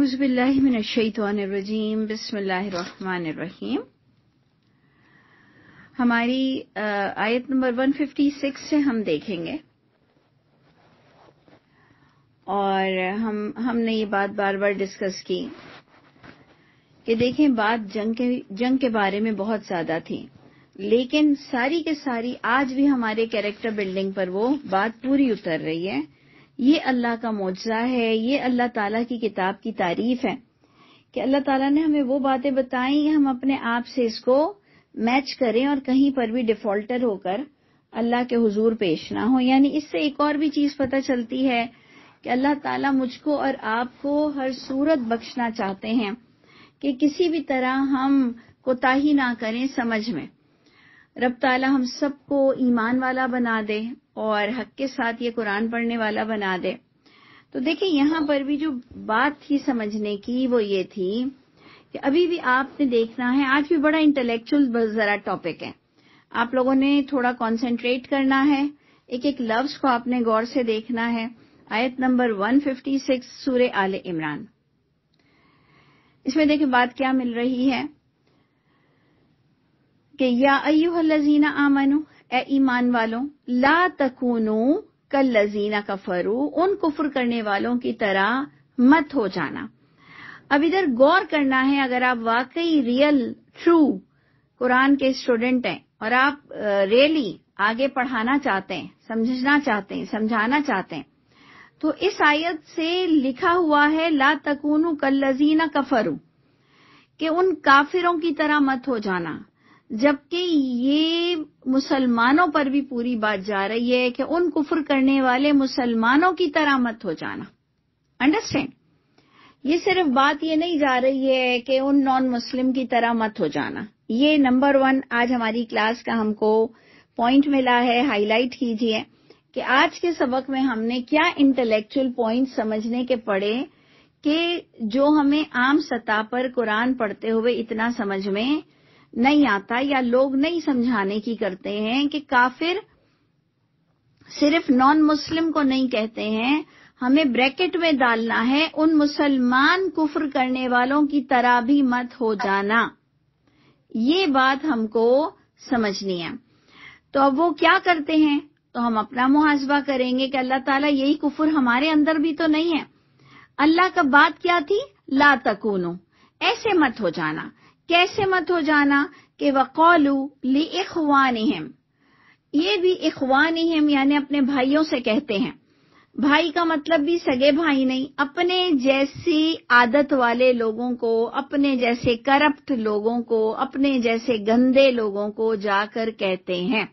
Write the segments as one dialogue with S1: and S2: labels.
S1: اعوذ باللہ من الشیطان الرجیم بسم اللہ الرحمن الرحیم. ہماری آیت نمبر 156 سے ہم دیکھیں گے اور ہم نے یہ بات بار بار ڈسکس کی کہ دیکھیں بات جنگ کے بارے میں بہت زیادہ تھی، لیکن ساری کے ساری آج بھی ہمارے کیریکٹر بلڈنگ پر وہ بات پوری اتر رہی ہے. یہ اللہ کا معجزہ ہے، یہ اللہ تعالیٰ کی کتاب کی تعریف ہے کہ اللہ تعالیٰ نے ہمیں وہ باتیں بتائیں، ہم اپنے آپ سے اس کو میچ کریں اور کہیں پر بھی ڈیفالٹر ہو کر اللہ کے حضور پیش نہ ہو. یعنی اس سے ایک اور بھی چیز پتہ چلتی ہے کہ اللہ تعالیٰ مجھ کو اور آپ کو ہر صورت بخشنا چاہتے ہیں کہ کسی بھی طرح ہم کوتاہی نہ کریں سمجھ میں. رب تعالیٰ ہم سب کو ایمان والا بنا دے اور حق کے ساتھ یہ قرآن پڑھنے والا بنا دے. تو دیکھیں یہاں پر بھی جو بات تھی سمجھنے کی وہ یہ تھی کہ ابھی بھی آپ نے دیکھنا ہے، آج بھی بڑا انٹلیکچوئل ذرا ٹاپک ہے، آپ لوگوں نے تھوڑا کانسنٹریٹ کرنا ہے، ایک ایک لفظ کو آپ نے غور سے دیکھنا ہے. آیت نمبر 156 سورہ آل عمران، اس میں دیکھیں بات کیا مل رہی ہے کہ یا ایھا الذین آمنو، اے ایمان والوں، لا تکونوا کالذین کفروا، ان کفر کرنے والوں کی طرح مت ہو جانا. اب ادھر غور کرنا ہے، اگر آپ واقعی ریئل ٹرو قرآن کے اسٹوڈنٹ ہیں اور آپ ریئلی آگے پڑھانا چاہتے ہیں، سمجھنا چاہتے ہیں، سمجھانا چاہتے ہیں، تو اس آیت سے لکھا ہوا ہے لا تکونوا کالذین کفروا، کہ ان کافروں کی طرح مت ہو جانا، جبکہ یہ مسلمانوں پر بھی پوری بات جا رہی ہے کہ ان کفر کرنے والے مسلمانوں کی طرح مت ہو جانا. انڈرسٹینڈ؟ یہ صرف بات یہ نہیں جا رہی ہے کہ ان نان مسلم کی طرح مت ہو جانا. یہ نمبر 1 آج ہماری کلاس کا ہم کو پوائنٹ ملا ہے. ہائی لائٹ کیجئے کہ آج کے سبق میں ہم نے کیا انٹلیکچوئل پوائنٹ سمجھنے کے پڑے کہ جو ہمیں عام سطح پر قرآن پڑھتے ہوئے اتنا سمجھ میں نہیں آتا، یا لوگ نہیں سمجھانے کی کرتے ہیں کہ کافر صرف نان مسلم کو نہیں کہتے ہیں، ہمیں بریکٹ میں ڈالنا ہے ان مسلمان کفر کرنے والوں کی طرح بھی مت ہو جانا. یہ بات ہم کو سمجھنی ہے. تو اب وہ کیا کرتے ہیں، تو ہم اپنا محاسبہ کریں گے کہ اللہ تعالیٰ یہی کفر ہمارے اندر بھی تو نہیں ہے. اللہ کا بات کیا تھی؟ لا تکونو، ایسے مت ہو جانا. کیسے مت ہو جانا کہ وقالوا لاخوانہم، یہ بھی اخوانہم یعنی اپنے بھائیوں سے کہتے ہیں. بھائی کا مطلب بھی سگے بھائی نہیں، اپنے جیسی عادت والے لوگوں کو، اپنے جیسے کرپٹ لوگوں کو، اپنے جیسے گندے لوگوں کو جا کر کہتے ہیں.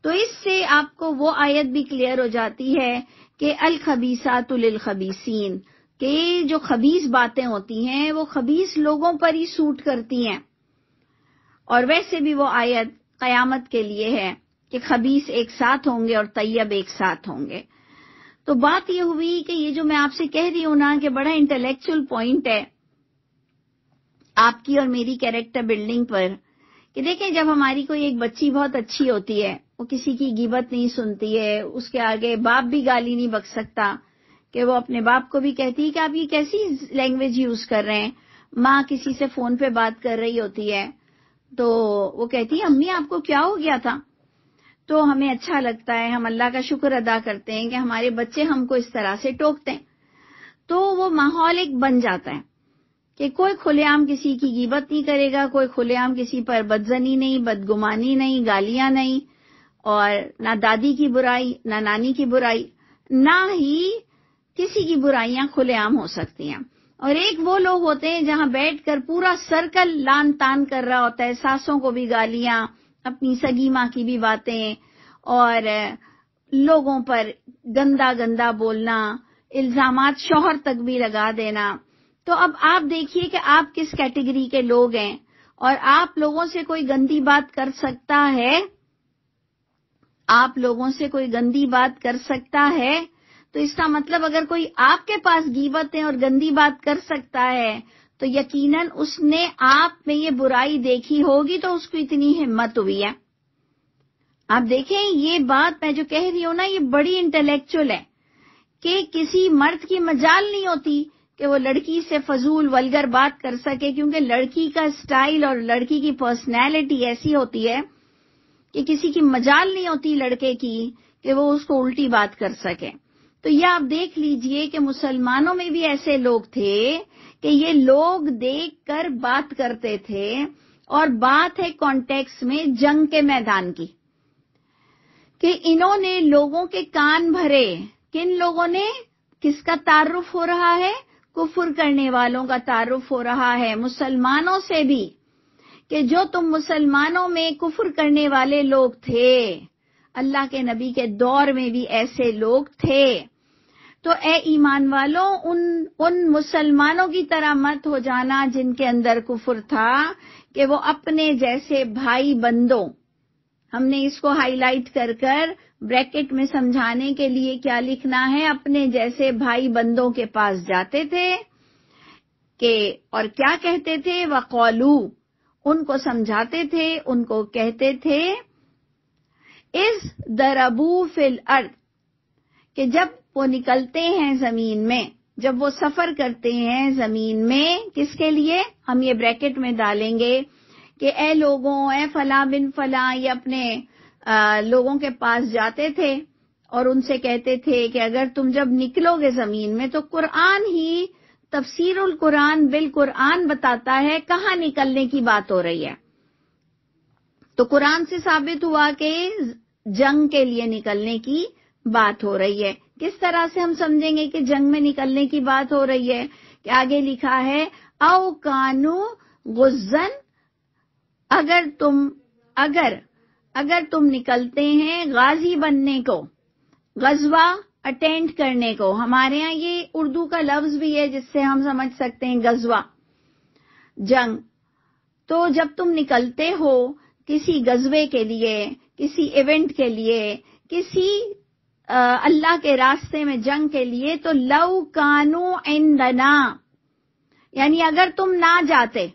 S1: تو اس سے آپ کو وہ آیت بھی کلیئر ہو جاتی ہے کہ الخبیثات للخبیثین، کہ جو خبیث باتیں ہوتی ہیں وہ خبیث لوگوں پر ہی سوٹ کرتی ہیں. اور ویسے بھی وہ آیت قیامت کے لیے ہے کہ خبیث ایک ساتھ ہوں گے اور طیب ایک ساتھ ہوں گے. تو بات یہ ہوئی کہ یہ جو میں آپ سے کہہ رہی ہوں نا کہ بڑا انٹلیکچوئل پوائنٹ ہے آپ کی اور میری کیریکٹر بلڈنگ پر، کہ دیکھیں جب ہماری کوئی ایک بچی بہت اچھی ہوتی ہے، وہ کسی کی غیبت نہیں سنتی ہے، اس کے آگے باپ بھی گالی نہیں بک سکتا کہ وہ اپنے باپ کو بھی کہتی ہے کہ آپ یہ کیسی لینگویج یوز کر رہے ہیں. ماں کسی سے فون پہ بات کر رہی ہوتی ہے تو وہ کہتی ہے امی آپ کو کیا ہو گیا تھا. تو ہمیں اچھا لگتا ہے، ہم اللہ کا شکر ادا کرتے ہیں کہ ہمارے بچے ہم کو اس طرح سے ٹوکتے ہیں. تو وہ ماحول ایک بن جاتا ہے کہ کوئی کھلے عام کسی کی غیبت نہیں کرے گا، کوئی کھلے عام کسی پر بدزنی نہیں، بدگمانی نہیں، گالیاں نہیں، اور نہ دادی کی برائی، نہ نانی کی برائی، نہ ہی کسی کی برائیاں کھلے عام ہو سکتی ہیں. اور ایک وہ لوگ ہوتے ہیں جہاں بیٹھ کر پورا سرکل لان تان کر رہا ہوتا ہے، ساسوں کو بھی گالیاں، اپنی سگی ماں کی بھی باتیں، اور لوگوں پر گندا گندا بولنا، الزامات شوہر تک بھی لگا دینا. تو اب آپ دیکھیے کہ آپ کس کیٹیگری کے لوگ ہیں، اور آپ لوگوں سے کوئی گندی بات کر سکتا ہے، آپ لوگوں سے کوئی گندی بات کر سکتا ہے، تو اس کا مطلب اگر کوئی آپ کے پاس غیبتیں اور گندی بات کر سکتا ہے تو یقیناً اس نے آپ میں یہ برائی دیکھی ہوگی تو اس کو اتنی ہمت ہوئی ہے. آپ دیکھیں یہ بات میں جو کہہ رہی ہوں نا، یہ بڑی انٹلیکچوئل ہے کہ کسی مرد کی مجال نہیں ہوتی کہ وہ لڑکی سے فضول ولگر بات کر سکے، کیونکہ لڑکی کا سٹائل اور لڑکی کی پرسنالٹی ایسی ہوتی ہے کہ کسی کی مجال نہیں ہوتی لڑکے کی کہ وہ اس کو الٹی بات کر سکے۔ تو یہ آپ دیکھ لیجئے کہ مسلمانوں میں بھی ایسے لوگ تھے کہ یہ لوگ دیکھ کر بات کرتے تھے، اور بات ہے کانٹیکس میں جنگ کے میدان کی، کہ انہوں نے لوگوں کے کان بھرے۔ کن لوگوں نے؟ کس کا تعارف ہو رہا ہے؟ کفر کرنے والوں کا تعارف ہو رہا ہے، مسلمانوں سے بھی، کہ جو تم مسلمانوں میں کفر کرنے والے لوگ تھے، اللہ کے نبی کے دور میں بھی ایسے لوگ تھے۔ تو اے ایمان والوں، ان مسلمانوں کی طرح مت ہو جانا جن کے اندر کفر تھا، کہ وہ اپنے جیسے بھائی بندوں، ہم نے اس کو ہائی لائٹ کر کر بریکٹ میں سمجھانے کے لیے کیا لکھنا ہے، اپنے جیسے بھائی بندوں کے پاس جاتے تھے کہ اور کیا کہتے تھے، وَقَالُوا، ان کو سمجھاتے تھے، ان کو کہتے تھے، اِذْ ضَرَبُوا فِي الْأَرْضِ، کہ جب وہ نکلتے ہیں زمین میں، جب وہ سفر کرتے ہیں زمین میں، کس کے لیے؟ ہم یہ بریکٹ میں ڈالیں گے کہ اے لوگوں، اے فلاں بن فلاں، یہ اپنے لوگوں کے پاس جاتے تھے اور ان سے کہتے تھے کہ اگر تم جب نکلو گے زمین میں، تو قرآن ہی تفسیر القرآن بالقرآن بتاتا ہے کہاں نکلنے کی بات ہو رہی ہے۔ تو قرآن سے ثابت ہوا کہ جنگ کے لیے نکلنے کی بات ہو رہی ہے۔ کس طرح سے ہم سمجھیں گے کہ جنگ میں نکلنے کی بات ہو رہی ہے؟ کہ آگے لکھا ہے او کانو غزن، اگر تم نکلتے ہیں غازی بننے کو، غزوہ اٹینڈ کرنے کو، ہمارے ہاں یہ اردو کا لفظ بھی ہے جس سے ہم سمجھ سکتے ہیں غزوہ، جنگ۔ تو جب تم نکلتے ہو کسی غزوے کے لیے، کسی ایونٹ کے لیے، کسی اللہ کے راستے میں جنگ کے لیے، تو لو کانو عندنا، یعنی اگر تم نہ جاتے۔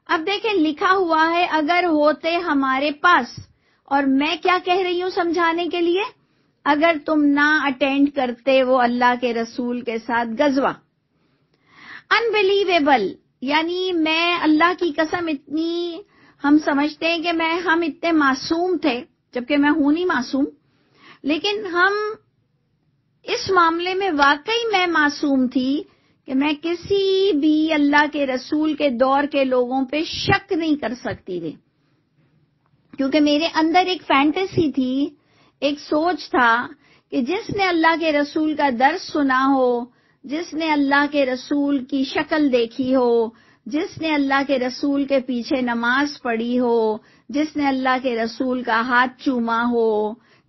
S1: اب دیکھیں لکھا ہوا ہے اگر ہوتے ہمارے پاس، اور میں کیا کہہ رہی ہوں سمجھانے کے لیے؟ اگر تم نہ اٹینڈ کرتے وہ اللہ کے رسول کے ساتھ غزوہ۔ انبلیویبل، یعنی میں اللہ کی قسم اتنی، ہم سمجھتے ہیں کہ ہم اتنے معصوم تھے، جبکہ میں ہوں نہیں معصوم، لیکن ہم اس معاملے میں واقعی میں معصوم تھی کہ میں کسی بھی اللہ کے رسول کے دور کے لوگوں پہ شک نہیں کر سکتی تھی، کیونکہ میرے اندر ایک فینٹیسی تھی، ایک سوچ تھا کہ جس نے اللہ کے رسول کا درس سنا ہو، جس نے اللہ کے رسول کی شکل دیکھی ہو، جس نے اللہ کے رسول کے پیچھے نماز پڑھی ہو، جس نے اللہ کے رسول کا ہاتھ چوما ہو،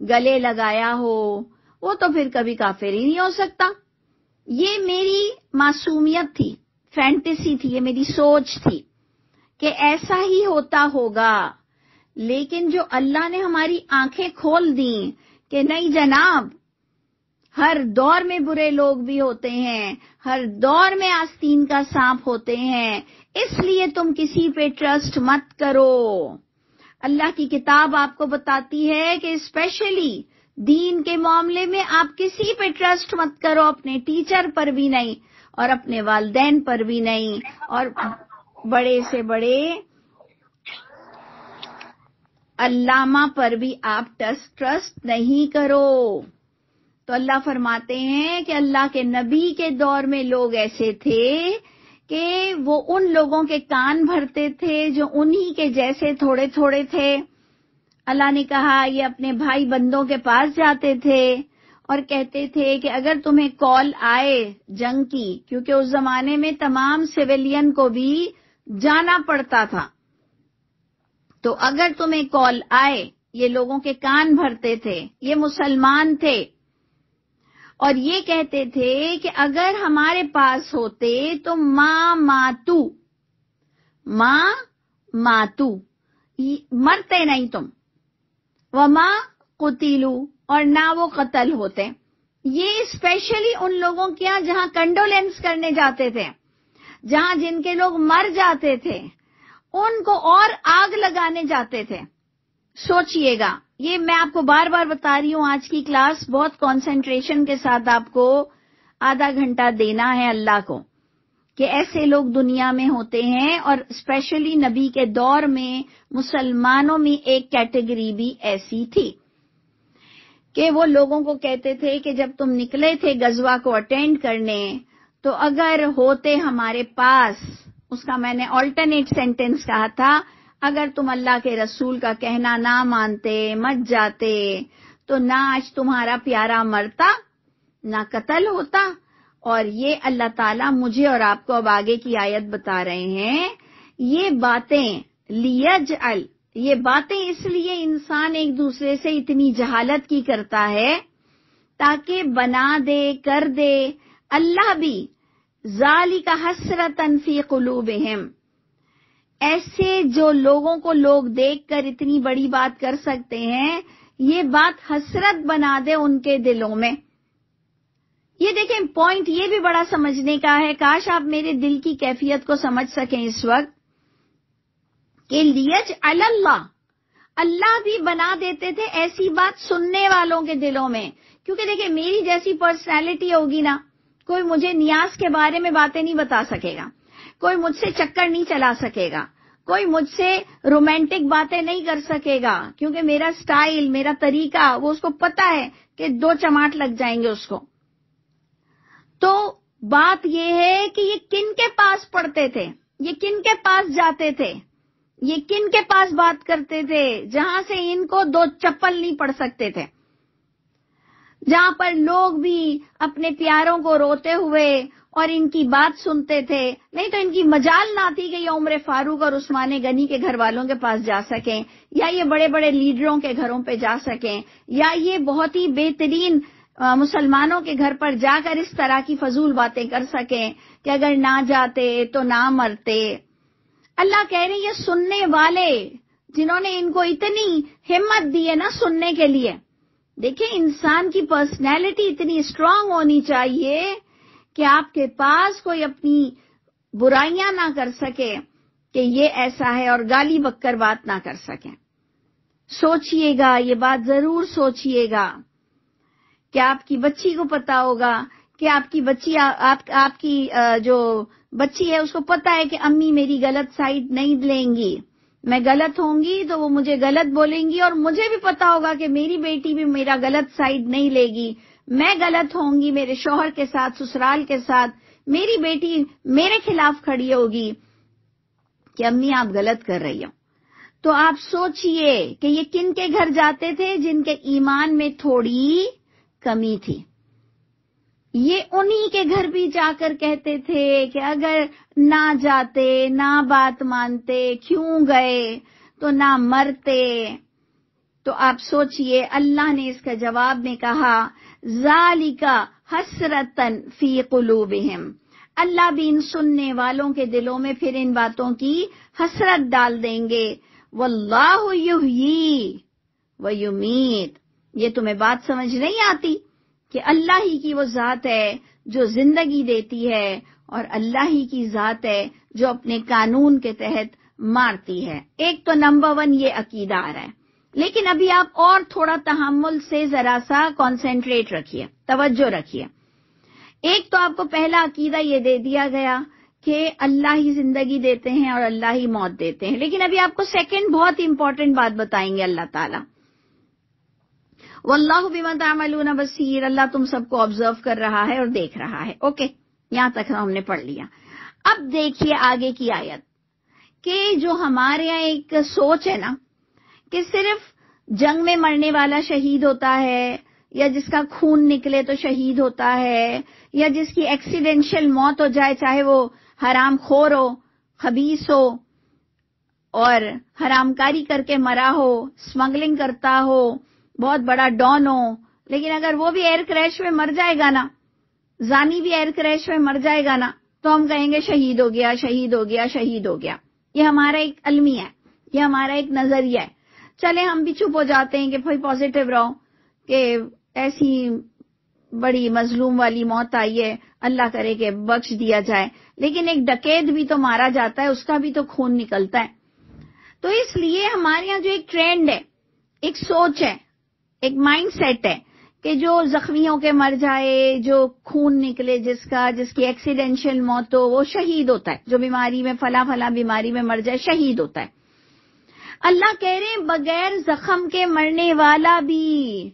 S1: گلے لگایا ہو، وہ تو پھر کبھی کافر ہی نہیں ہو سکتا۔ یہ میری معصومیت تھی، فینٹیسی تھی، یہ میری سوچ تھی کہ ایسا ہی ہوتا ہوگا۔ لیکن جو اللہ نے ہماری آنکھیں کھول دیں کہ نہیں جناب، ہر دور میں برے لوگ بھی ہوتے ہیں، ہر دور میں آستین کا سانپ ہوتے ہیں، اس لیے تم کسی پہ ٹرسٹ مت کرو۔ اللہ کی کتاب آپ کو بتاتی ہے کہ اسپیشلی دین کے معاملے میں آپ کسی پہ ٹرسٹ مت کرو، اپنے ٹیچر پر بھی نہیں، اور اپنے والدین پر بھی نہیں، اور بڑے سے بڑے علامہ پر بھی آپ ٹرسٹ نہیں کرو۔ تو اللہ فرماتے ہیں کہ اللہ کے نبی کے دور میں لوگ ایسے تھے کہ وہ ان لوگوں کے کان بھرتے تھے جو انہی کے جیسے تھوڑے تھوڑے تھے۔ اللہ نے کہا یہ اپنے بھائی بندوں کے پاس جاتے تھے اور کہتے تھے کہ اگر تمہیں کال آئے جنگ کی، کیونکہ اس زمانے میں تمام سویلین کو بھی جانا پڑتا تھا، تو اگر تمہیں کال آئے، یہ لوگوں کے کان بھرتے تھے، یہ مسلمان تھے، اور یہ کہتے تھے کہ اگر ہمارے پاس ہوتے تو ماتو، مرتے نہیں تم، وما قتلوا، اور نہ وہ قتل ہوتے۔ یہ اسپیشلی ان لوگوں کیا جہاں کنڈولینس کرنے جاتے تھے، جہاں جن کے لوگ مر جاتے تھے ان کو اور آگ لگانے جاتے تھے۔ سوچئے گا، یہ میں آپ کو بار بار بتا رہی ہوں، آج کی کلاس بہت کنسنٹریشن کے ساتھ آپ کو آدھا گھنٹہ دینا ہے اللہ کو، کہ ایسے لوگ دنیا میں ہوتے ہیں، اور اسپیشلی نبی کے دور میں مسلمانوں میں ایک کیٹیگری بھی ایسی تھی کہ وہ لوگوں کو کہتے تھے کہ جب تم نکلے تھے غزوہ کو اٹینڈ کرنے تو اگر ہوتے ہمارے پاس، اس کا میں نے آلٹرنیٹ سینٹنس کہا تھا، اگر تم اللہ کے رسول کا کہنا نہ مانتے، مت جاتے، تو نہ آج تمہارا پیارا مرتا، نہ قتل ہوتا. اور یہ اللہ تعالیٰ مجھے اور آپ کو اب آگے کی آیت بتا رہے ہیں، یہ باتیں لیجعل، یہ باتیں اس لیے انسان ایک دوسرے سے اتنی جہالت کی کرتا ہے تاکہ بنا دے، کر دے اللہ بھی ذالک حسرۃ فی قلوبہم. ایسے جو لوگوں کو لوگ دیکھ کر اتنی بڑی بات کر سکتے ہیں، یہ بات حسرت بنا دے ان کے دلوں میں. یہ دیکھیں پوائنٹ یہ بھی بڑا سمجھنے کا ہے، کاش آپ میرے دل کی کیفیت کو سمجھ سکیں اس وقت، کہ لیجعل اللہ، اللہ بھی بنا دیتے تھے ایسی بات سننے والوں کے دلوں میں. کیونکہ دیکھیں میری جیسی پرسنالٹی ہوگی نا، کوئی مجھے نیاز کے بارے میں باتیں نہیں بتا سکے گا، کوئی مجھ سے چکر نہیں چلا سکے گا، کوئی مجھ سے رومانٹک باتیں نہیں کر سکے گا، کیونکہ میرا سٹائل، میرا طریقہ، وہ اس کو پتا ہے کہ 2 چماٹ لگ جائیں گے اس کو. تو بات یہ ہے کہ یہ کن کے پاس پڑھتے تھے، یہ کن کے پاس جاتے تھے، یہ کن کے پاس بات کرتے تھے جہاں سے ان کو 2 چپل نہیں پڑ سکتے تھے، جہاں پر لوگ بھی اپنے پیاروں کو روتے ہوئے اور ان کی بات سنتے تھے. نہیں تو ان کی مجال نہ تھی کہ یہ عمر فاروق اور عثمان غنی کے گھر والوں کے پاس جا سکیں، یا یہ بڑے بڑے لیڈروں کے گھروں پہ جا سکیں، یا یہ بہت ہی بہترین مسلمانوں کے گھر پر جا کر اس طرح کی فضول باتیں کر سکیں کہ اگر نہ جاتے تو نہ مرتے. اللہ کہہ رہے ہیں یہ سننے والے جنہوں نے ان کو اتنی ہمت دی ہے نا سننے کے لیے. دیکھیں انسان کی پرسنالٹی اتنی اسٹرانگ ہونی چاہیے کہ آپ کے پاس کوئی اپنی برائیاں نہ کر سکے کہ یہ ایسا ہے، اور گالی بکر بات نہ کر سکیں. سوچئے گا، یہ بات ضرور سوچئے گا کہ آپ کی بچی کو پتا ہوگا کہ آپ کی بچی، آپ کی جو بچی ہے اس کو پتا ہے کہ امی میری غلط سائڈ نہیں لیں گی، میں غلط ہوں گی تو وہ مجھے غلط بولیں گی، اور مجھے بھی پتا ہوگا کہ میری بیٹی بھی میرا غلط سائڈ نہیں لے گی، میں غلط ہوں گی میرے شوہر کے ساتھ، سسرال کے ساتھ، میری بیٹی میرے خلاف کھڑی ہوگی کہ امی آپ غلط کر رہی ہو. تو آپ سوچئے کہ یہ کن کے گھر جاتے تھے جن کے ایمان میں تھوڑی کمی تھی. یہ انہی کے گھر بھی جا کر کہتے تھے کہ اگر نہ جاتے، نہ بات مانتے، کیوں گئے تو نہ مرتے. تو آپ سوچئے اللہ نے اس کا جواب میں کہا ذالک حسرتن فی قلوبہم. اللہ بھی ان سننے والوں کے دلوں میں پھر ان باتوں کی حسرت ڈال دیں گے. واللہ یحیی ویمیت. یہ تمہیں بات سمجھ نہیں آتی کہ اللہ ہی کی وہ ذات ہے جو زندگی دیتی ہے، اور اللہ ہی کی ذات ہے جو اپنے قانون کے تحت مارتی ہے. ایک تو نمبر 1 یہ عقیدہ آ رہا ہے، لیکن ابھی آپ اور تھوڑا تحمل سے ذرا سا کنسنٹریٹ رکھیے، توجہ رکھیے. ایک تو آپ کو پہلا عقیدہ یہ دے دیا گیا کہ اللہ ہی زندگی دیتے ہیں اور اللہ ہی موت دیتے ہیں، لیکن ابھی آپ کو سیکنڈ بہت امپورٹنٹ بات بتائیں گے اللہ تعالیٰ. واللہ بما تعملون بصیر. اللہ تم سب کو آبزرو کر رہا ہے اور دیکھ رہا ہے. اوکے، یہاں تک ہم نے پڑھ لیا. اب دیکھیے آگے کی آیت کہ جو ہمارے یہاں ایک سوچ ہے نا کہ صرف جنگ میں مرنے والا شہید ہوتا ہے، یا جس کا خون نکلے تو شہید ہوتا ہے، یا جس کی ایکسیڈنشل موت ہو جائے، چاہے وہ حرام خور ہو، خبیث ہو، اور حرام کاری کر کے مرا ہو، اسمگلنگ کرتا ہو، بہت بڑا ڈان ہو، لیکن اگر وہ بھی ایئر کریش میں مر جائے گا نا، زانی بھی ایئر کریش میں مر جائے گا نا، تو ہم کہیں گے شہید ہو گیا، شہید ہو گیا، شہید ہو گیا. یہ ہمارا ایک المیہ ہے، یہ ہمارا ایک نظریہ ہے. چلے ہم بھی چپ ہو جاتے ہیں کہ بھائی پازیٹیو رہو کہ ایسی بڑی مظلوم والی موت آئی ہے، اللہ کرے کہ بخش دیا جائے. لیکن ایک ڈکیت بھی تو مارا جاتا ہے، اس کا بھی تو خون نکلتا ہے. تو اس لیے ہمارے یہاں جو ایک ٹرینڈ ہے، ایک سوچ ہے، ایک مائنڈ سیٹ ہے کہ جو زخمی ہو کے مر جائے، جو خون نکلے جس کی ایکسیڈنشل موت ہو، وہ شہید ہوتا ہے. جو بیماری میں فلاں بیماری میں مر جائے شہید ہوتا ہے. اللہ کہہ رہے ہیں بغیر زخم کے مرنے والا بھی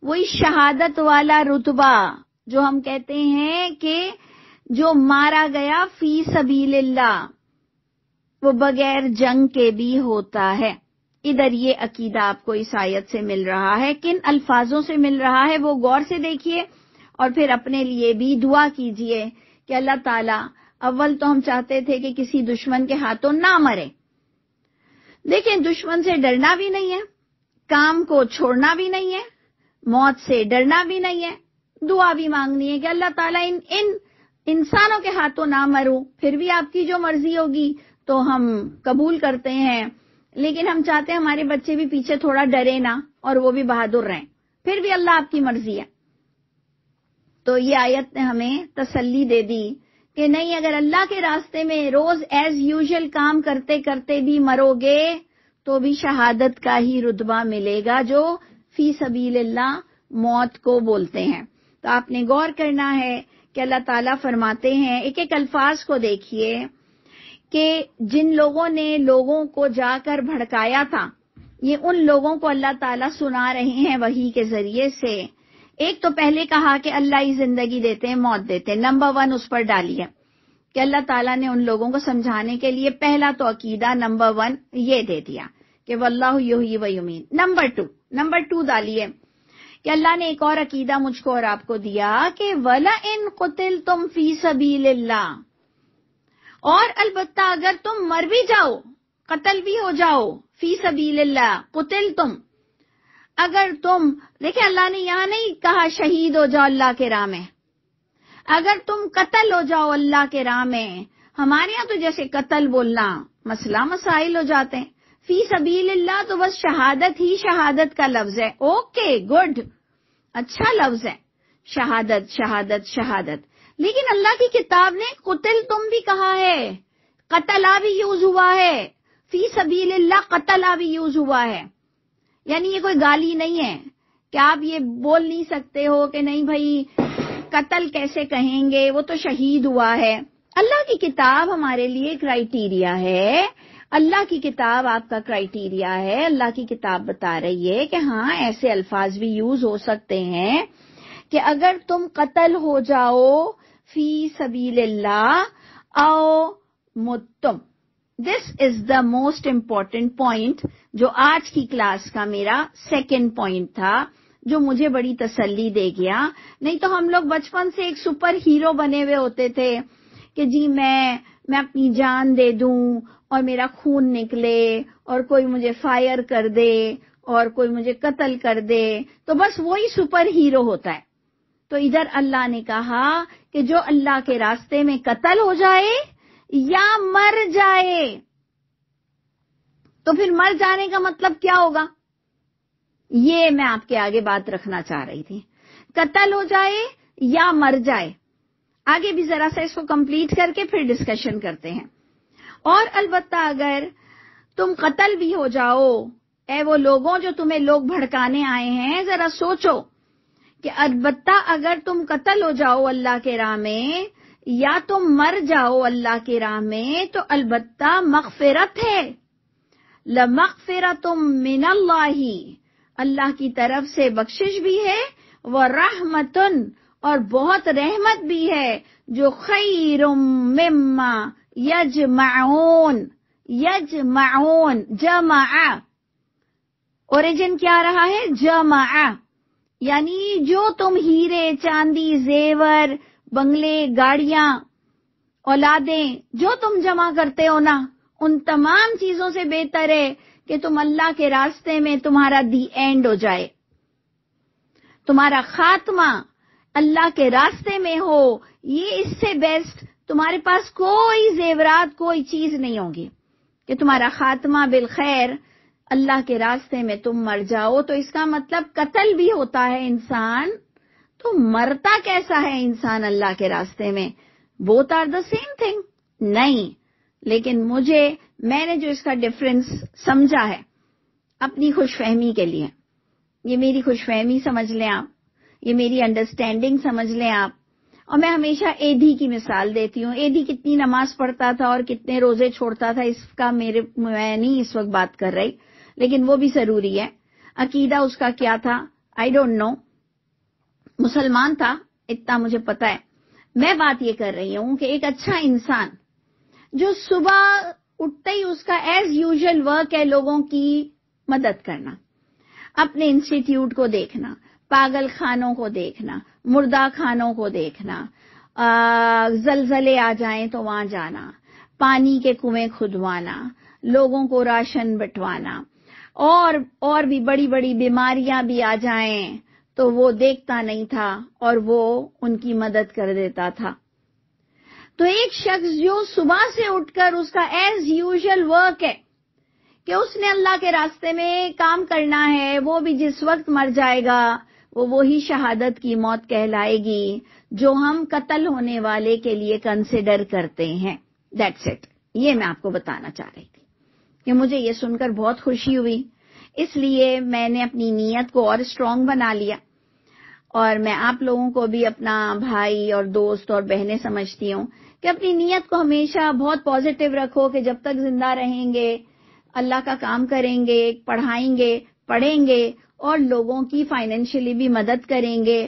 S1: وہی شہادت والا رتبہ جو ہم کہتے ہیں کہ جو مارا گیا فی سبیل اللہ وہ بغیر جنگ کے بھی ہوتا ہے. ادھر یہ عقیدہ آپ کو اس آیت سے مل رہا ہے. کن الفاظوں سے مل رہا ہے وہ غور سے دیکھیے اور پھر اپنے لیے بھی دعا کیجئے کہ اللہ تعالیٰ، اول تو ہم چاہتے تھے کہ کسی دشمن کے ہاتھوں نہ مرے. دیکھیں دشمن سے ڈرنا بھی نہیں ہے، کام کو چھوڑنا بھی نہیں ہے، موت سے ڈرنا بھی نہیں ہے. دعا بھی مانگنی ہے کہ اللہ تعالیٰ ان انسانوں کے ہاتھوں نہ مروں، پھر بھی آپ کی جو مرضی ہوگی تو ہم قبول کرتے ہیں، لیکن ہم چاہتے ہیں ہمارے بچے بھی پیچھے تھوڑا ڈرے نہ اور وہ بھی بہادر رہیں، پھر بھی اللہ آپ کی مرضی ہے. تو یہ آیت نے ہمیں تسلی دے دی کہ نہیں، اگر اللہ کے راستے میں روز ایز یوزل کام کرتے کرتے بھی مرو گے تو بھی شہادت کا ہی رتبہ ملے گا جو فی سبیل اللہ موت کو بولتے ہیں. تو آپ نے غور کرنا ہے کہ اللہ تعالیٰ فرماتے ہیں، ایک ایک الفاظ کو دیکھیے کہ جن لوگوں نے لوگوں کو جا کر بھڑکایا تھا، یہ ان لوگوں کو اللہ تعالیٰ سنا رہے ہیں وحی کے ذریعے سے. ایک تو پہلے کہا کہ اللہ ہی زندگی دیتے ہیں، موت دیتے ہیں، نمبر 1 اس پر ڈالیے کہ اللہ تعالیٰ نے ان لوگوں کو سمجھانے کے لیے پہلا تو عقیدہ نمبر 1 یہ دے دیا کہ واللہ یحیی و یمیت. نمبر 2 ڈالیے کہ اللہ نے ایک اور عقیدہ مجھ کو اور آپ کو دیا کہ وَلَئِن قُتِلْتُمْ فِي سَبِيلِ اللَّهِ، اور البتہ اگر تم مر بھی جاؤ، قتل بھی ہو جاؤ، فی سبیل اللہ قتلتم، اگر تم، دیکھیں اللہ نے یہاں نہیں کہا شہید ہو جاؤ اللہ کے راہ میں، اگر تم قتل ہو جاؤ اللہ کے راہ میں. ہمارے ہاں تو جیسے قتل بولنا مسئلہ مسائل ہو جاتے ہیں، فی سبیل اللہ تو بس شہادت ہی شہادت کا لفظ ہے. اوکے گڈ، اچھا لفظ ہے شہادت شہادت شہادت، لیکن اللہ کی کتاب نے قتل تم بھی کہا ہے، قتلہ بھی یوز ہوا ہے، فی سبیل اللہ قتلہ بھی یوز ہوا ہے. یعنی یہ کوئی گالی نہیں ہے کہ آپ یہ بول نہیں سکتے ہو کہ نہیں بھائی قتل کیسے کہیں گے، وہ تو شہید ہوا ہے. اللہ کی کتاب ہمارے لیے کرائیٹیریا ہے، اللہ کی کتاب آپ کا کرائیٹیریا ہے. اللہ کی کتاب بتا رہی ہے کہ ہاں ایسے الفاظ بھی یوز ہو سکتے ہیں کہ اگر تم قتل ہو جاؤ فی سبیل اللہ او متم. دس از دا موسٹ امپورٹنٹ پوائنٹ جو آج کی کلاس کا میرا سیکنڈ پوائنٹ تھا، جو مجھے بڑی تسلی دے گیا. نہیں تو ہم لوگ بچپن سے ایک سپر ہیرو بنے ہوئے ہوتے تھے کہ جی میں اپنی جان دے دوں اور میرا خون نکلے اور کوئی مجھے فائر کر دے اور کوئی مجھے قتل کر دے تو بس وہی سپر ہیرو ہوتا ہے. تو ادھر اللہ نے کہا کہ جو اللہ کے راستے میں قتل ہو جائے یا مر جائے، تو پھر مر جانے کا مطلب کیا ہوگا، یہ میں آپ کے آگے بات رکھنا چاہ رہی تھی. قتل ہو جائے یا مر جائے، آگے بھی ذرا سا اس کو کمپلیٹ کر کے پھر ڈسکشن کرتے ہیں. اور البتہ اگر تم قتل بھی ہو جاؤ، اے وہ لوگوں جو تمہیں لوگ بھڑکانے آئے ہیں، ذرا سوچو کہ البتہ اگر تم قتل ہو جاؤ اللہ کے راہ میں یا تم مر جاؤ اللہ کے راہ میں تو البتہ مغفرت ہے. لَمَغْفِرَةٌ مِّنَ اللَّهِ، اللہ کی طرف سے بخشش بھی ہے، وَرَحْمَةٌ اور بہت رحمت بھی ہے، جو خَيْرٌ مِّمَّا يَجْمَعُونَ. جمع، اوریجن کیا رہا ہے، جمع، یعنی جو تم ہیرے چاندی زیور بنگلے گاڑیاں اولادیں جو تم جمع کرتے ہو نا، ان تمام چیزوں سے بہتر ہے کہ تم اللہ کے راستے میں تمہارا دی اینڈ ہو جائے، تمہارا خاتمہ اللہ کے راستے میں ہو. یہ اس سے بیسٹ تمہارے پاس کوئی زیورات کوئی چیز نہیں ہوگی کہ تمہارا خاتمہ بالخیر اللہ کے راستے میں تم مر جاؤ. تو اس کا مطلب قتل بھی ہوتا ہے انسان، تو مرتا کیسا ہے انسان اللہ کے راستے میں؟ Both are the same thing نہیں. لیکن میں نے جو اس کا ڈفرنس سمجھا ہے اپنی خوش فہمی کے لیے، یہ میری خوش فہمی سمجھ لیں آپ یہ میری انڈرسٹینڈنگ سمجھ لیں آپ. اور میں ہمیشہ ایدھی کی مثال دیتی ہوں. ایدھی کتنی نماز پڑھتا تھا اور کتنے روزے چھوڑتا تھا اس کا میں نہیں اس وقت بات کر رہی, لیکن وہ بھی ضروری ہے. عقیدہ اس کا کیا تھا آئی ڈونٹ نو. مسلمان تھا اتنا مجھے پتا ہے. میں بات یہ کر رہی ہوں کہ ایک اچھا انسان جو صبح اٹھتے ہی اس کا ایز یوزول ورک ہے لوگوں کی مدد کرنا, اپنے انسٹیٹیوٹ کو دیکھنا, پاگل خانوں کو دیکھنا, مردہ خانوں کو دیکھنا, زلزلے آ جائیں تو وہاں جانا, پانی کے کنویں کھدوانا, لوگوں کو راشن بٹوانا, اور بھی بڑی بڑی بیماریاں بھی آ جائیں تو وہ دیکھتا نہیں تھا اور وہ ان کی مدد کر دیتا تھا. تو ایک شخص جو صبح سے اٹھ کر اس کا ایز یوزول ورک ہے کہ اس نے اللہ کے راستے میں کام کرنا ہے, وہ بھی جس وقت مر جائے گا وہ وہی شہادت کی موت کہلائے گی جو ہم قتل ہونے والے کے لیے کنسیڈر کرتے ہیں. That's it. یہ میں آپ کو بتانا چاہ رہی تھی کہ مجھے یہ سن کر بہت خوشی ہوئی, اس لیے میں نے اپنی نیت کو اور اسٹرانگ بنا لیا. اور میں آپ لوگوں کو بھی اپنا بھائی اور دوست اور بہنیں سمجھتی ہوں کہ اپنی نیت کو ہمیشہ بہت پازیٹیو رکھو کہ جب تک زندہ رہیں گے اللہ کا کام کریں گے, پڑھائیں گے, پڑھیں گے اور لوگوں کی فائنینشلی بھی مدد کریں گے.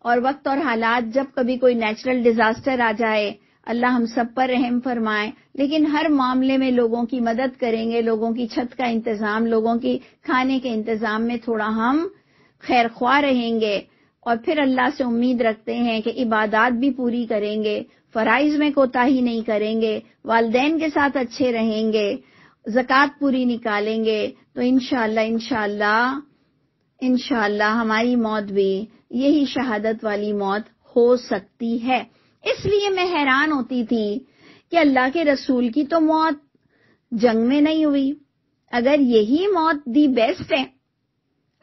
S1: اور وقت اور حالات جب کبھی کوئی نیچرل ڈیزاسٹر آ جائے اللہ ہم سب پر رحم فرمائے, لیکن ہر معاملے میں لوگوں کی مدد کریں گے, لوگوں کی چھت کا انتظام, لوگوں کی کھانے کے انتظام میں تھوڑا ہم خیر خواہ رہیں گے. اور پھر اللہ سے امید رکھتے ہیں کہ عبادات بھی پوری کریں گے, فرائض میں کوتاہی نہیں کریں گے, والدین کے ساتھ اچھے رہیں گے, زکوٰۃ پوری نکالیں گے, تو انشاءاللہ ہماری موت بھی یہی شہادت والی موت ہو سکتی ہے. اس لیے میں حیران ہوتی تھی کہ اللہ کے رسول کی تو موت جنگ میں نہیں ہوئی. اگر یہی موت دی بیسٹ ہے,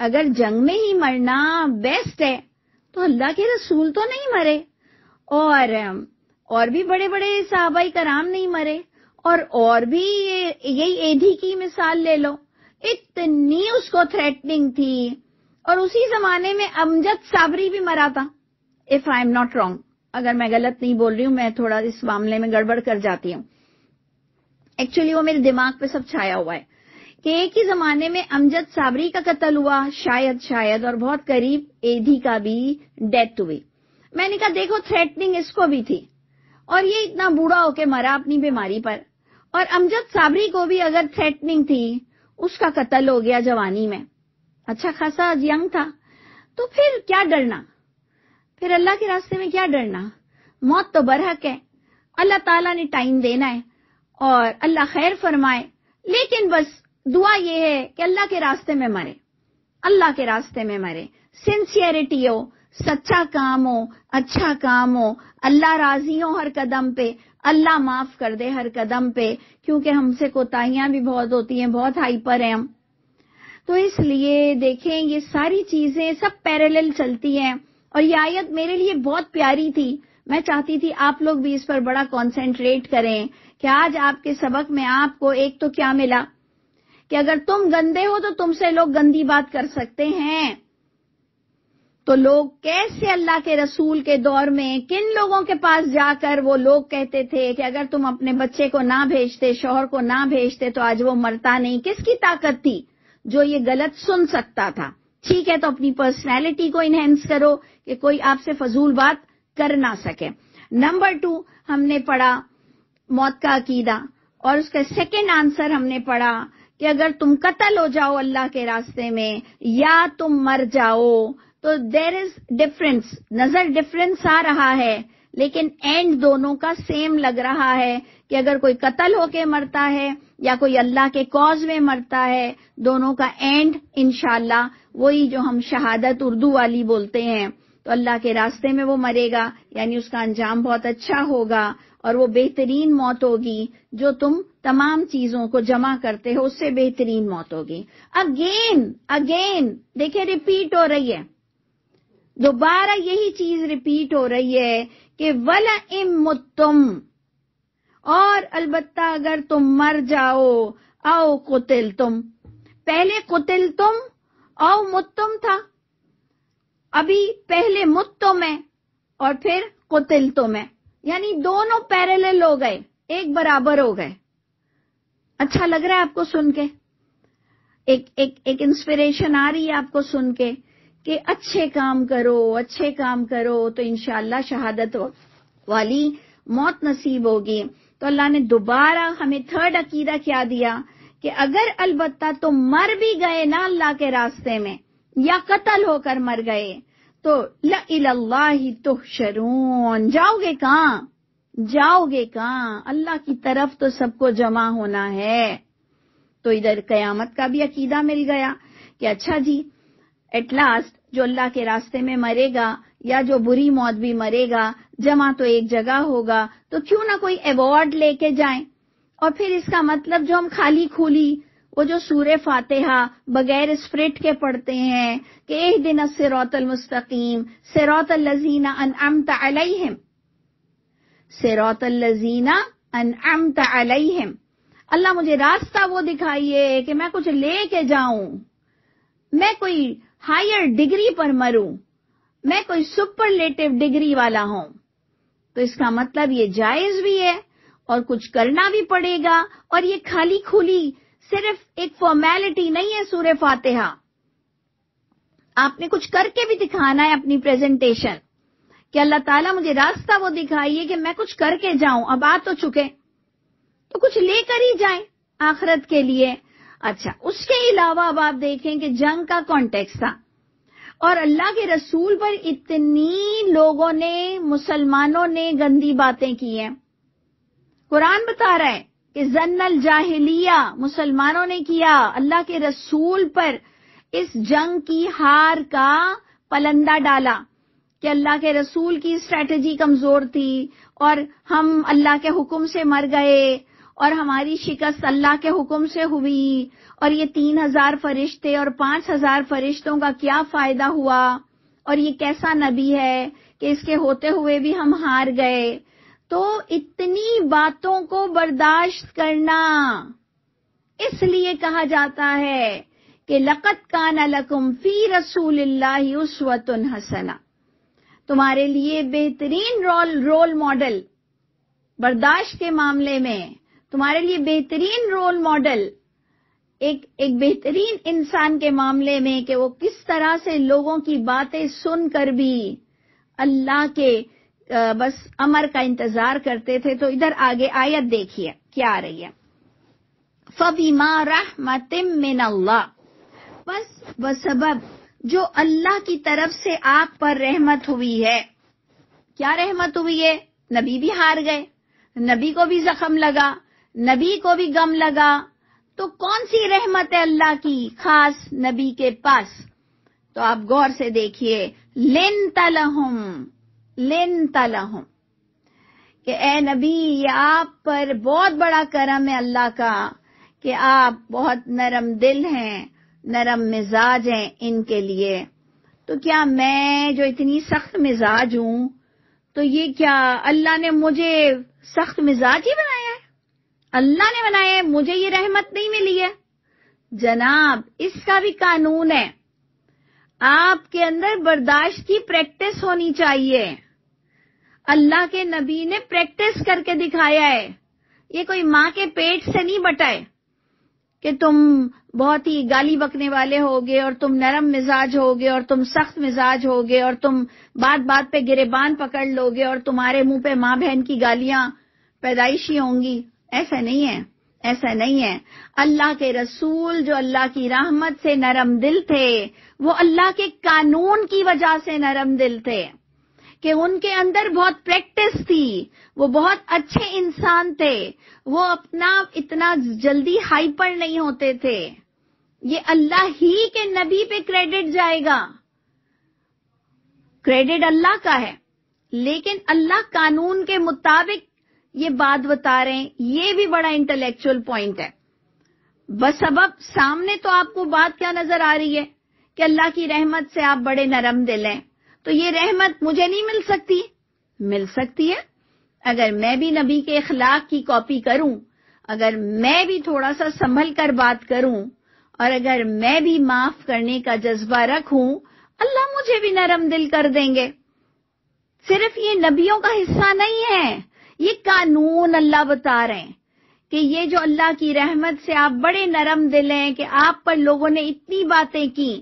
S1: اگر جنگ میں ہی مرنا بیسٹ ہے, تو اللہ کے رسول تو نہیں مرے, اور بھی بڑے بڑے صحابہ کرام نہیں مرے, اور بھی یہی ایدھی کی مثال لے لو, اتنی اس کو تھریٹننگ تھی. اور اسی زمانے میں امجد صابری بھی مرا تھا, if I am not wrong. اگر میں غلط نہیں بول رہی ہوں, میں تھوڑا اس معاملے میں گڑبڑ کر جاتی ہوں. ایکچولی وہ میرے دماغ پہ سب چھایا ہوا ہے کہ ایک ہی زمانے میں امجد صابری کا قتل ہوا شاید, اور بہت قریب ایدھی کا بھی ڈیتھ ہوئی. میں نے کہا دیکھو تھریٹننگ اس کو بھی تھی, اور یہ اتنا بوڑھا ہو کے مرا اپنی بیماری پر, اور امجد صابری کو بھی اگر تھریٹننگ تھی, اس کا قتل ہو گیا جوانی میں, اچھا خاصا ینگ تھا, تو پھر کیا ڈرنا, پھر اللہ کے راستے میں کیا ڈرنا. موت تو برحق ہے, اللہ تعالیٰ نے ٹائم دینا ہے اور اللہ خیر فرمائے, لیکن بس دعا یہ ہے کہ اللہ کے راستے میں مرے, اللہ کے راستے میں مرے, سنسیئرٹی ہو, سچا کام ہو, اچھا کام ہو, اللہ راضی ہو ہر قدم پہ, اللہ معاف کر دے ہر قدم پہ, کیونکہ ہم سے کوتاہیاں بھی بہت ہوتی ہیں, بہت ہائپر ہیں ہم. تو اس لیے دیکھیں یہ ساری چیزیں سب پیرالل چلتی ہیں, اور یہ آیت میرے لیے بہت پیاری تھی. میں چاہتی تھی آپ لوگ بھی اس پر بڑا کنسنٹریٹ کریں کہ آج آپ کے سبق میں آپ کو ایک تو کیا ملا کہ اگر تم گندے ہو تو تم سے لوگ گندی بات کر سکتے ہیں. تو لوگ کیسے اللہ کے رسول کے دور میں کن لوگوں کے پاس جا کر وہ لوگ کہتے تھے کہ اگر تم اپنے بچے کو نہ بھیجتے, شوہر کو نہ بھیجتے تو آج وہ مرتا نہیں. کس کی طاقت تھی جو یہ غلط سن سکتا تھا؟ ٹھیک ہے, تو اپنی پرسنالٹی کو انہینس کرو کہ کوئی آپ سے فضول بات کر نہ سکے. نمبر 2 ہم نے پڑھا موت کا عقیدہ, اور اس کا سیکنڈ آنسر ہم نے پڑھا کہ اگر تم قتل ہو جاؤ اللہ کے راستے میں یا تم مر جاؤ تو دیر از ڈفرنس, نظر ڈفرنس آ رہا ہے, لیکن اینڈ دونوں کا سیم لگ رہا ہے کہ اگر کوئی قتل ہو کے مرتا ہے یا کوئی اللہ کے کاز میں مرتا ہے, دونوں کا اینڈ انشاءاللہ وہی جو ہم شہادت اردو والی بولتے ہیں. تو اللہ کے راستے میں وہ مرے گا, یعنی اس کا انجام بہت اچھا ہوگا, اور وہ بہترین موت ہوگی جو تم تمام چیزوں کو جمع کرتے ہو, اس سے بہترین موت ہوگی. اگین دیکھیں ریپیٹ ہو رہی ہے, دوبارہ یہی چیز ریپیٹ ہو رہی ہے کہ وَلَئِن مُتُّمْ, اور البتہ اگر تم مر جاؤ, او قتلتم, پہلے قتلتم او متم تھا, ابھی پہلے متوں میں اور پھر قتلتوں میں، یعنی دونوں پیرالل ہو گئے، ایک برابر ہو گئے. اچھا لگ رہا ہے آپ کو سن کے؟ ایک انسپریشن آ رہی ہے آپ کو سن کے کہ اچھے کام کرو تو انشاءاللہ شہادت والی موت نصیب ہوگی. تو اللہ نے دوبارہ ہمیں تھرڈ عقیدہ کیا دیا کہ اگر البتہ تم مر بھی گئے نا اللہ کے راستے میں یا قتل ہو کر مر گئے تو لَإِلَى اللَّهِ تُحْشَرُونَ، جاؤ گے کہاں؟ اللہ کی طرف تو سب کو جمع ہونا ہے. تو ادھر قیامت کا بھی عقیدہ مل گیا کہ اچھا جی ایٹ لاسٹ جو اللہ کے راستے میں مرے گا یا جو بری موت بھی مرے گا جمع تو ایک جگہ ہوگا، تو کیوں نہ کوئی ایوارڈ لے کے جائیں. اور پھر اس کا مطلب جو ہم خالی کھولی وہ جو سورہ فاتحہ بغیر اسپرٹ کے پڑھتے ہیں کہ اہدنا الصراط المستقیم صراط الذین انعمت علیہم، صراط الذین انعمت علیہم، اللہ مجھے راستہ وہ دکھائیے کہ میں کچھ لے کے جاؤں، میں کوئی ہائر ڈگری پر مروں، میں کوئی سپرلیٹو ڈگری والا ہوں. تو اس کا مطلب یہ جائز بھی ہے اور کچھ کرنا بھی پڑے گا، اور یہ خالی کھلی صرف ایک فارمیلٹی نہیں ہے. سورہ فاتحہ آپ نے کچھ کر کے بھی دکھانا ہے اپنی پریزنٹیشن کہ اللہ تعالیٰ مجھے راستہ وہ دکھائیے کہ میں کچھ کر کے جاؤں. اب آ تو چکے تو کچھ لے کر ہی جائیں آخرت کے لیے. اچھا اس کے علاوہ اب آپ دیکھیں کہ جنگ کا کانٹیکسٹ تھا اور اللہ کے رسول پر اتنی لوگوں نے، مسلمانوں نے گندی باتیں کی ہیں. قرآن بتا رہا ہے کہ ظن الجاہلیہ مسلمانوں نے کیا اللہ کے رسول پر اس جنگ کی ہار کا پلندہ ڈالا کہ اللہ کے رسول کی اسٹریٹجی کمزور تھی اور ہم اللہ کے حکم سے مر گئے اور ہماری شکست اللہ کے حکم سے ہوئی، اور یہ 3000 فرشتے اور 5000 فرشتوں کا کیا فائدہ ہوا، اور یہ کیسا نبی ہے کہ اس کے ہوتے ہوئے بھی ہم ہار گئے. تو اتنی باتوں کو برداشت کرنا، اس لیے کہا جاتا ہے کہ لَقَدْ كَانَ لَكُمْ فِي رَسُولِ اللَّهِ أُسْوَةٌ حَسَنَةٌ، تمہارے لیے بہترین رول ماڈل برداشت کے معاملے میں، تمہارے لیے بہترین رول ماڈل ایک بہترین انسان کے معاملے میں کہ وہ کس طرح سے لوگوں کی باتیں سن کر بھی اللہ کے بس امر کا انتظار کرتے تھے. تو ادھر آگے آیت دیکھیے کیا آ رہی ہے. فَبِمَا رَحْمَةٍ مِّنَ اللَّهِ، بس بسبب جو اللہ کی طرف سے آپ پر رحمت ہوئی ہے. کیا رحمت ہوئی ہے؟ نبی بھی ہار گئے، نبی کو بھی زخم لگا، نبی کو بھی غم لگا. تو کون سی رحمت ہے اللہ کی خاص نبی کے پاس؟ تو آپ غور سے دیکھیے، لِنْتَ لَهُمْ، کہ اے نبی یہ آپ پر بہت بڑا کرم ہے اللہ کا کہ آپ بہت نرم دل ہیں، نرم مزاج ہیں ان کے لیے. تو کیا میں جو اتنی سخت مزاج ہوں، تو یہ کیا اللہ نے مجھے سخت مزاج ہی بنایا ہے؟ اللہ نے بنایا ہے، مجھے یہ رحمت نہیں ملی ہے؟ جناب اس کا بھی قانون ہے، آپ کے اندر برداشت کی پریکٹس ہونی چاہیے. اللہ کے نبی نے پریکٹس کر کے دکھایا ہے، یہ کوئی ماں کے پیٹ سے نہیں بٹائے کہ تم بہت ہی گالی بکنے والے ہوگے اور تم نرم مزاج ہوگے اور تم سخت مزاج ہوگے اور تم بات بات پہ گریبان پکڑ لوگے اور تمہارے منہ پہ ماں بہن کی گالیاں پیدائشی ہوں گی. ایسا نہیں ہے، ایسا نہیں ہے. اللہ کے رسول جو اللہ کی رحمت سے نرم دل تھے، وہ اللہ کے قانون کی وجہ سے نرم دل تھے کہ ان کے اندر بہت پریکٹس تھی، وہ بہت اچھے انسان تھے، وہ اپنا اتنا جلدی ہائپر نہیں ہوتے تھے. یہ اللہ ہی کے نبی پہ کریڈٹ جائے گا، کریڈٹ اللہ کا ہے، لیکن اللہ قانون کے مطابق یہ بات بتا رہے ہیں. یہ بھی بڑا انٹلیکچوئل پوائنٹ ہے. بسبب سامنے تو آپ کو بات کیا نظر آ رہی ہے کہ اللہ کی رحمت سے آپ بڑے نرم دل ہیں، تو یہ رحمت مجھے نہیں مل سکتی؟ مل سکتی ہے اگر میں بھی نبی کے اخلاق کی کاپی کروں، اگر میں بھی تھوڑا سا سنبھل کر بات کروں، اور اگر میں بھی معاف کرنے کا جذبہ رکھوں. اللہ مجھے بھی نرم دل کر دیں گے. صرف یہ نبیوں کا حصہ نہیں ہے، یہ قانون اللہ بتا رہے ہیں کہ یہ جو اللہ کی رحمت سے آپ بڑے نرم دل ہیں کہ آپ پر لوگوں نے اتنی باتیں کی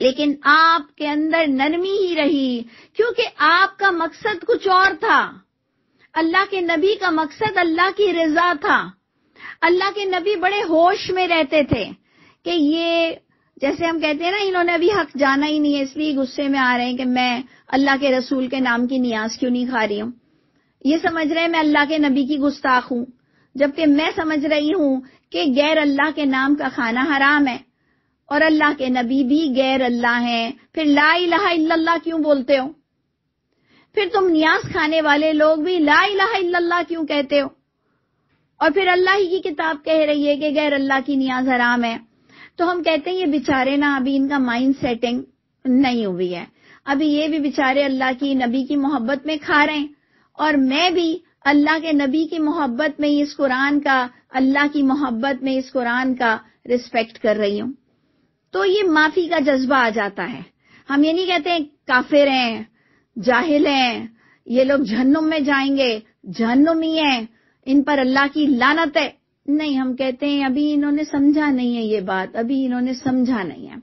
S1: لیکن آپ کے اندر نرمی ہی رہی، کیونکہ آپ کا مقصد کچھ اور تھا. اللہ کے نبی کا مقصد اللہ کی رضا تھا. اللہ کے نبی بڑے ہوش میں رہتے تھے کہ یہ جیسے ہم کہتے ہیں نا انہوں نے ابھی حق جانا ہی نہیں ہے، اس لیے غصے میں آ رہے ہیں کہ میں اللہ کے رسول کے نام کی نیاز کیوں نہیں کھا رہی ہوں. یہ سمجھ رہے ہیں میں اللہ کے نبی کی گستاخ ہوں، جبکہ میں سمجھ رہی ہوں کہ غیر اللہ کے نام کا کھانا حرام ہے اور اللہ کے نبی بھی غیر اللہ ہیں. پھر لا الہ الا اللہ کیوں بولتے ہو؟ پھر تم نیاز کھانے والے لوگ بھی لا الہ الا اللہ کیوں کہتے ہو؟ اور پھر اللہ ہی کی کتاب کہہ رہی ہے کہ غیر اللہ کی نیاز حرام ہے. تو ہم کہتے ہیں یہ بیچارے نا ابھی ان کا مائنڈ سیٹنگ نہیں ہوئی ہے، ابھی یہ بھی بیچارے اللہ کی نبی کی محبت میں کھا رہے ہیں اور میں بھی اللہ کے نبی کی محبت میں اس قرآن کا، اللہ کی محبت میں اس قرآن کا رسپیکٹ کر رہی ہوں. تو یہ معافی کا جذبہ آ جاتا ہے. ہم یہ نہیں کہتے ہیں کافر ہیں، جاہل ہیں، یہ لوگ جہنم میں جائیں گے، جہنمی ہیں، ان پر اللہ کی لعنت ہے. نہیں، ہم کہتے ہیں ابھی انہوں نے سمجھا نہیں ہے یہ بات، ابھی انہوں نے سمجھا نہیں ہے.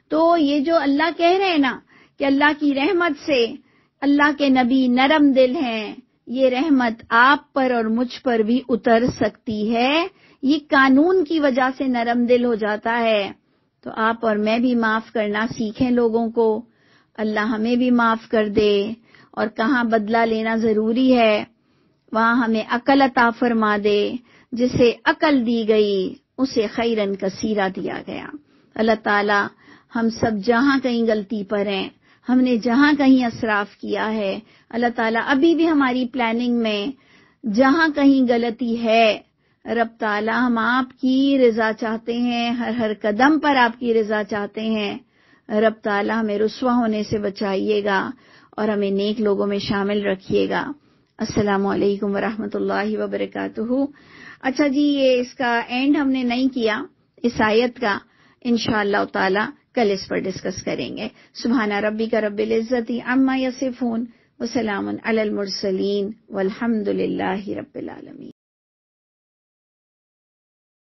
S1: تو یہ جو اللہ کہہ رہے ہیں نا کہ اللہ کی رحمت سے اللہ کے نبی نرم دل ہیں، یہ رحمت آپ پر اور مجھ پر بھی اتر سکتی ہے. یہ قانون کی وجہ سے نرم دل ہو جاتا ہے. تو آپ اور میں بھی معاف کرنا سیکھیں لوگوں کو، اللہ ہمیں بھی معاف کر دے. اور کہاں بدلہ لینا ضروری ہے وہاں ہمیں عقل عطا فرما دے. جسے عقل دی گئی اسے خیرن کثیرہ دیا گیا. اللہ تعالی ہم سب جہاں کہیں غلطی پر ہیں، ہم نے جہاں کہیں اسراف کیا ہے، اللہ تعالیٰ ابھی بھی ہماری پلاننگ میں جہاں کہیں غلطی ہے، رب تعالیٰ ہم آپ کی رضا چاہتے ہیں، ہر قدم پر آپ کی رضا چاہتے ہیں. رب تعالیٰ ہمیں رسوا ہونے سے بچائیے گا اور ہمیں نیک لوگوں میں شامل رکھیے گا. السلام علیکم ورحمۃ اللہ وبرکاتہ. اچھا جی، یہ اس کا اینڈ ہم نے نہیں کیا اس آیت کا، انشاءاللہ تعالی کل اس پر ڈسکس کریں گے. سبحان ربک رب العزت عما یصفون وسلام علی المرسلین والحمد للہ رب العالمین.